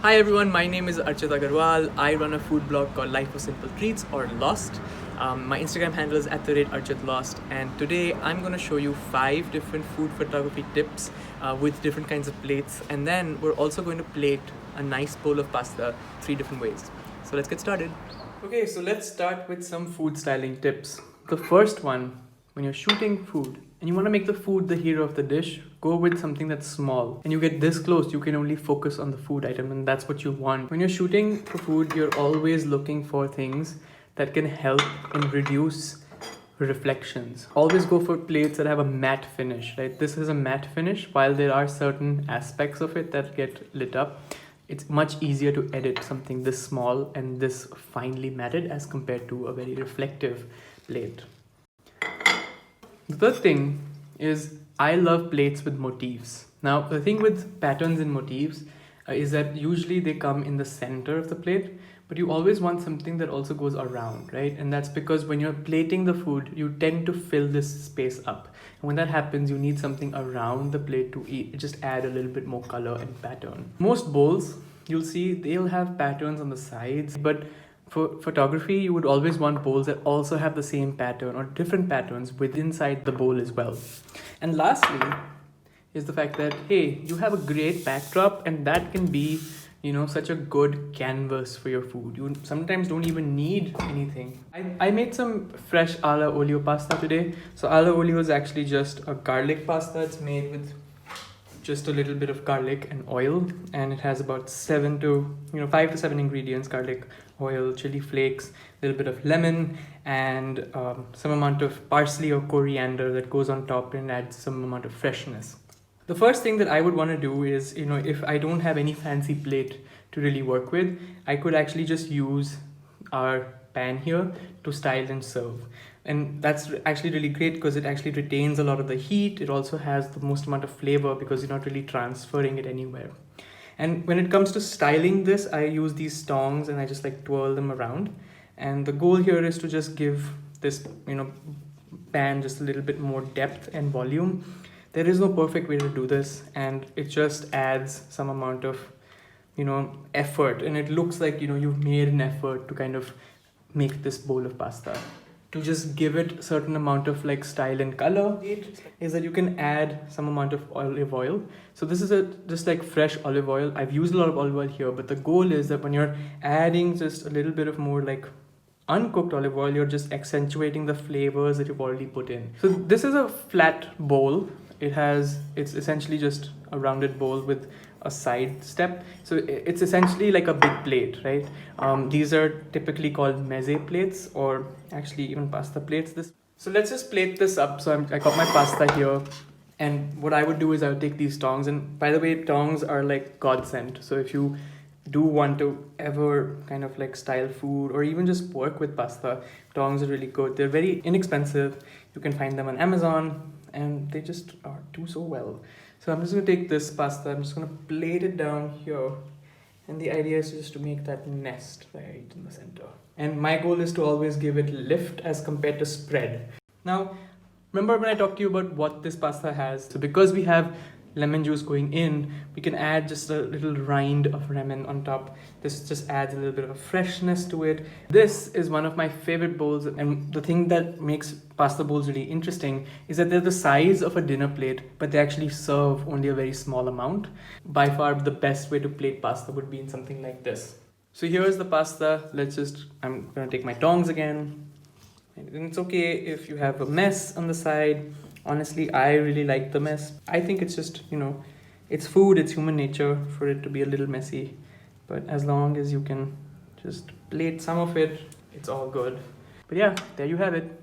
Hi everyone, my name is Archit Agarwal. I run a food blog called Life of Simple Treats or Lost. My Instagram handle is @ArchitLOST, and today I'm going to show you 5 different food photography tips with different kinds of plates, and then we're also going to plate a nice bowl of pasta 3 different ways. So let's get started. Okay, so let's start with some food styling tips. The first one, when you're shooting food and you want to make the food the hero of the dish, go with something that's small. And you get this close, you can only focus on the food item, and that's what you want. When you're shooting for food, you're always looking for things that can help and reduce reflections. Always go for plates that have a matte finish, right? This is a matte finish. While there are certain aspects of it that get lit up, it's much easier to edit something this small and this finely matted as compared to a very reflective plate. The third thing is I love plates with motifs. Now, the thing with patterns and motifs is that usually they come in the center of the plate, but you always want something that also goes around, right? And that's because when you're plating the food, you tend to fill this space up. And when that happens, you need something around the plate to just add a little bit more color and pattern. Most bowls, you'll see they'll have patterns on the sides, but for photography, you would always want bowls that also have the same pattern or different patterns inside the bowl as well. And lastly is the fact that, hey, you have a great backdrop, and that can be, such a good canvas for your food. You sometimes don't even need anything. I made some fresh alla olio pasta today. So alla olio is actually just a garlic pasta. It's made with just a little bit of garlic and oil, and it has about 5 to 7 ingredients: garlic, oil, chili flakes, a little bit of lemon, and some amount of parsley or coriander that goes on top and adds some amount of freshness. The first thing that I would want to do is, if I don't have any fancy plate to really work with, I could actually just use our pan here to style and serve. And that's actually really great because it actually retains a lot of the heat. It also has the most amount of flavor because you're not really transferring it anywhere. And when it comes to styling this, I use these tongs and I just twirl them around. And the goal here is to just give this, pan just a little bit more depth and volume. There is no perfect way to do this, and it just adds some amount of, effort. And it looks like, you've made an effort to kind of make this bowl of pasta. To just give it a certain amount of style and color is that you can add some amount of olive oil. So this is just fresh olive oil. I've used a lot of olive oil here, but the goal is that when you're adding just a little bit of more uncooked olive oil, you're just accentuating the flavors that you've already put in. So this is a flat bowl. It's essentially just a rounded bowl with a side step. So it's essentially like a big plate, right? These are typically called meze plates, or actually even pasta plates. So let's just plate this up. So I got my pasta here, and what I would do is I would take these tongs, and by the way, tongs are like godsend. So if you do want to ever kind of style food or even just work with pasta, tongs are really good. They're very inexpensive. You can find them on Amazon, and they just do so well. So I'm just going to take this pasta, I'm just going to plate it down here, and the idea is just to make that nest right in the center. And my goal is to always give it lift as compared to spread. Now, remember when I talked to you about what this pasta has? So because we have lemon juice going in, we can add just a little rind of lemon on top. This just adds a little bit of a freshness to it. This is one of my favorite bowls, and the thing that makes pasta bowls really interesting is that they're the size of a dinner plate, but they actually serve only a very small amount. By far the best way to plate pasta would be in something like this. So here's the pasta. I'm gonna take my tongs again. And it's okay if you have a mess on the side. Honestly, I really like the mess. I think it's just, it's food, it's human nature for it to be a little messy. But as long as you can just plate some of it, it's all good. But yeah, there you have it.